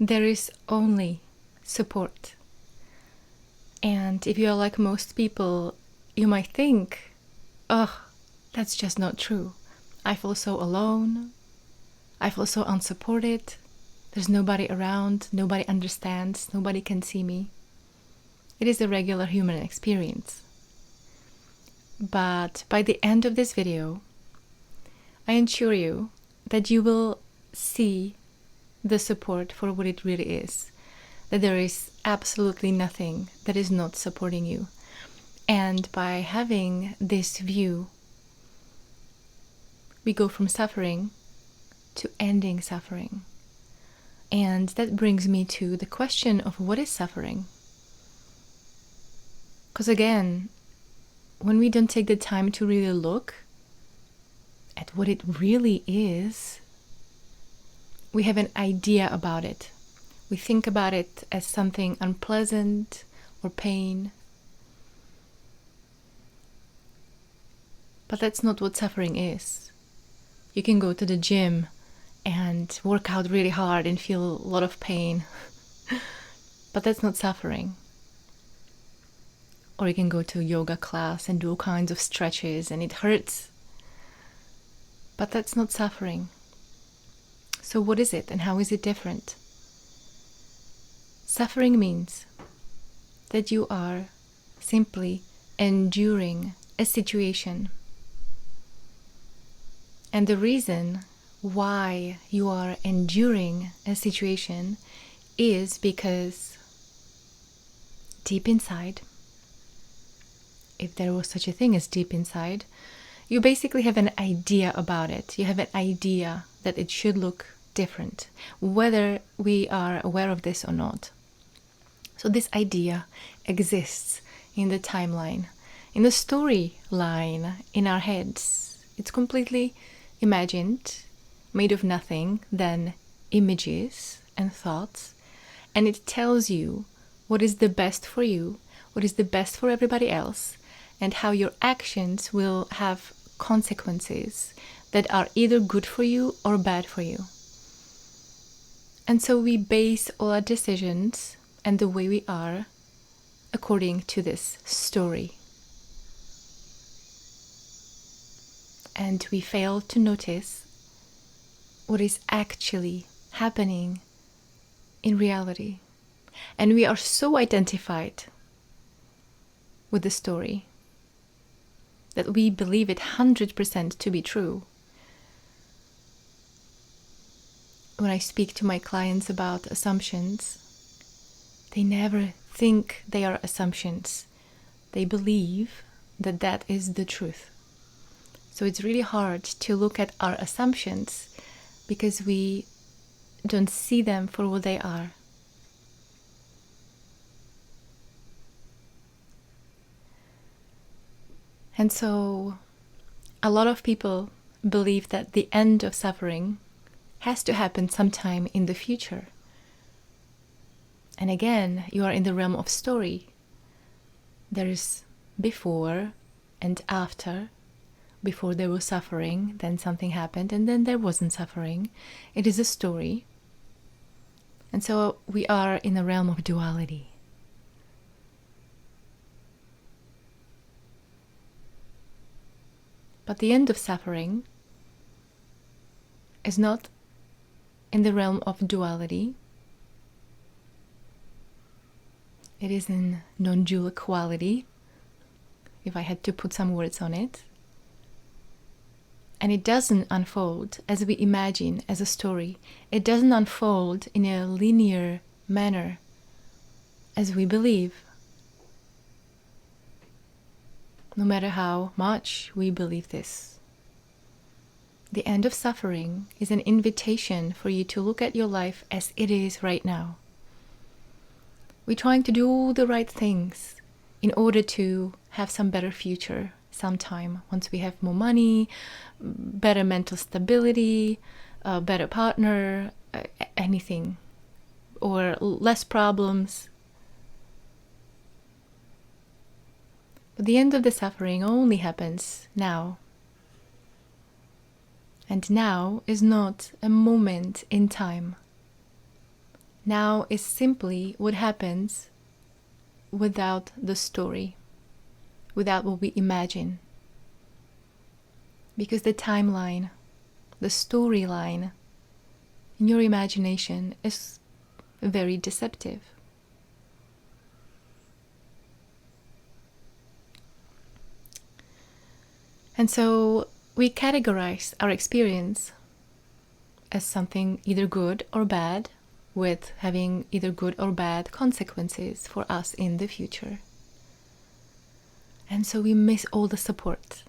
there is only support. And if you are like most people, you might think, oh, that's just not true. I feel so alone. I feel so unsupported. There's nobody around. Nobody understands. Nobody can see me. It is a regular human experience. But by the end of this video, I assure you that you will see the support for what it really is. That there is absolutely nothing that is not supporting you. And by having this view, we go from suffering to ending suffering. And that brings me to the question of what is suffering? Because again, when we don't take the time to really look at what it really is, we have an idea about it. We think about it as something unpleasant or pain. But that's not what suffering is. You can go to the gym and work out really hard and feel a lot of pain. But that's not suffering. Or you can go to a yoga class and do all kinds of stretches and it hurts. But that's not suffering. So what is it and how is it different? Suffering means that you are simply enduring a situation. And the reason why you are enduring a situation is because deep inside, if there was such a thing as deep inside, you basically have an idea about it. You have an idea that it should look different, whether we are aware of this or not. So this idea exists in the timeline, in the storyline in our heads. It's completely imagined, made of nothing than images and thoughts, and it tells you what is the best for you, what is the best for everybody else, and how your actions will have consequences that are either good for you or bad for you. And so we base all our decisions and the way we are according to this story. And we fail to notice what is actually happening in reality. And we are so identified with the story that we believe it 100% to be true. When I speak to my clients about assumptions, they never think they are assumptions. They believe that that is the truth. So it's really hard to look at our assumptions because we don't see them for what they are. And so a lot of people believe that the end of suffering has to happen sometime in the future. And again, you are in the realm of story. There is before and after. Before there was suffering, then something happened, and then there wasn't suffering. It is a story. And so we are in the realm of duality. But the end of suffering is not in the realm of duality. It is in non-dual quality, if I had to put some words on it. And it doesn't unfold as we imagine as a story. It doesn't unfold in a linear manner as we believe. No matter how much we believe this. The end of suffering is an invitation for you to look at your life as it is right now. We're trying to do all the right things in order to have some better future sometime, once we have more money, better mental stability, a better partner, anything, or less problems. But the end of the suffering only happens now. And now is not a moment in time. Now is simply what happens without the story, without what we imagine. Because the timeline, the storyline in your imagination is very deceptive. And so we categorize our experience as something either good or bad, with having either good or bad consequences for us in the future. And so we miss all the support.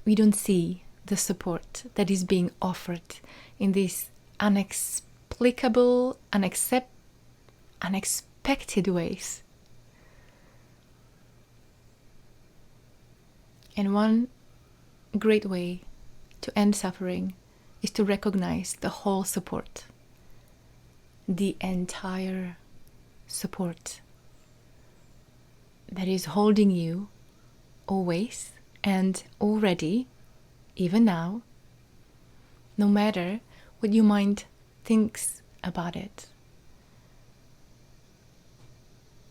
We don't see the support that is being offered in these unexplicable, unexpected ways. And one great way to end suffering is to recognize the whole support, the entire support that is holding you always and already, even now, no matter what your mind thinks about it.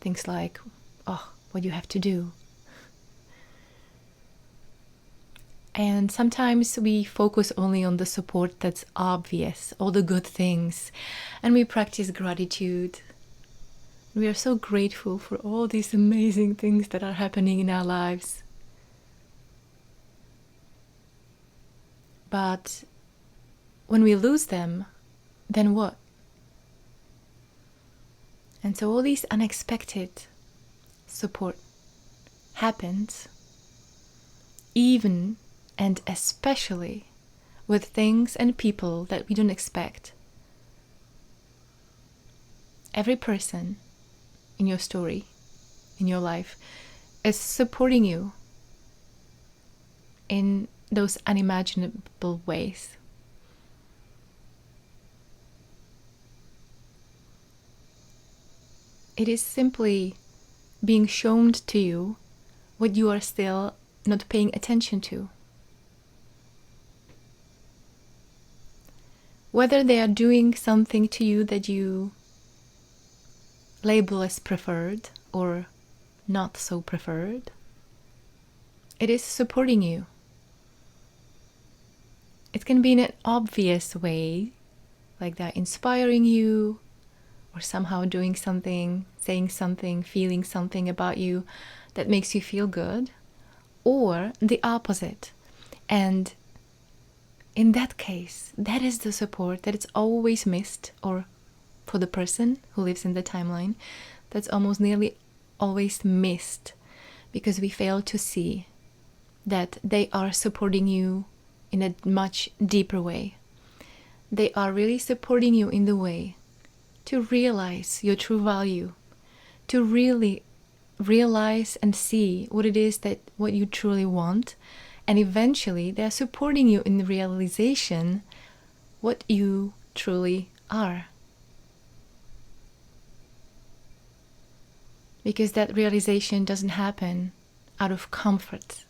Things like, oh, what you have to do. And sometimes we focus only on the support that's obvious, all the good things, and we practice gratitude. We are so grateful for all these amazing things that are happening in our lives. But when we lose them, then what? And so all these unexpected support happens, even and especially with things and people that we don't expect. Every person in your story, in your life, is supporting you in those unimaginable ways. It is simply being shown to you what you are still not paying attention to. Whether they are doing something to you that you label as preferred or not so preferred, it is supporting you. It can be in an obvious way, like they're inspiring you, or somehow doing something, saying something, feeling something about you that makes you feel good, or the opposite. And in that case, that is the support that it's always missed, or for the person who lives in the timeline, that's almost nearly always missed, because we fail to see that they are supporting you in a much deeper way. They are really supporting you in the way to realize your true value, to really realize and see what it is that what you truly want, and eventually they are supporting you in the realization what you truly are. Because that realization doesn't happen out of comfort.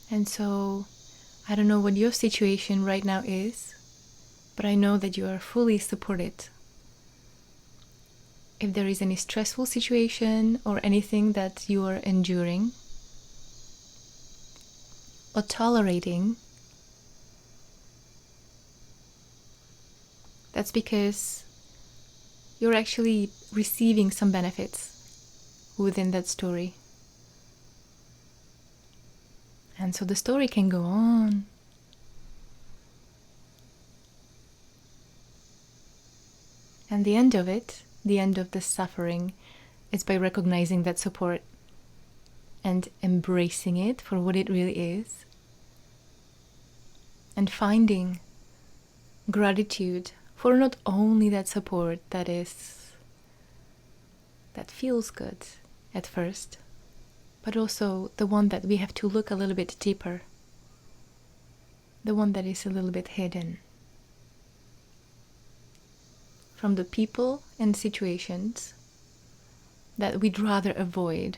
And so, I don't know what your situation right now is, but I know that you are fully supported. If there is any stressful situation or anything that you are enduring or tolerating, that's because you're actually receiving some benefits within that story. And so the story can go on. And the end of it, the end of the suffering, is by recognizing that support and embracing it for what it really is. And finding gratitude for not only that support that feels good at first, but also the one that we have to look a little bit deeper, the one that is a little bit hidden from the people and situations that we'd rather avoid,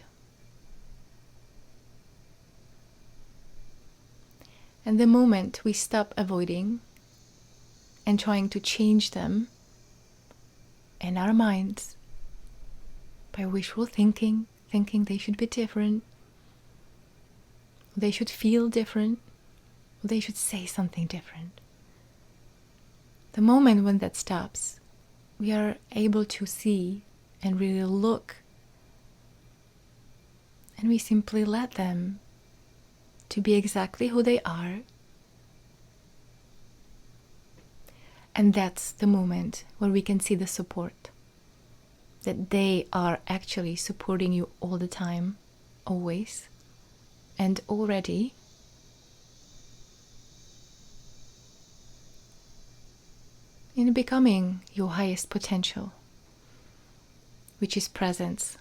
And the moment we stop avoiding and trying to change them in our minds by wishful thinking they should be different, they should feel different, they should say something different. The moment when that stops, we are able to see and really look, and we simply let them to be exactly who they are. And that's the moment where we can see the support, that they are actually supporting you all the time, always, and already in becoming your highest potential, which is presence,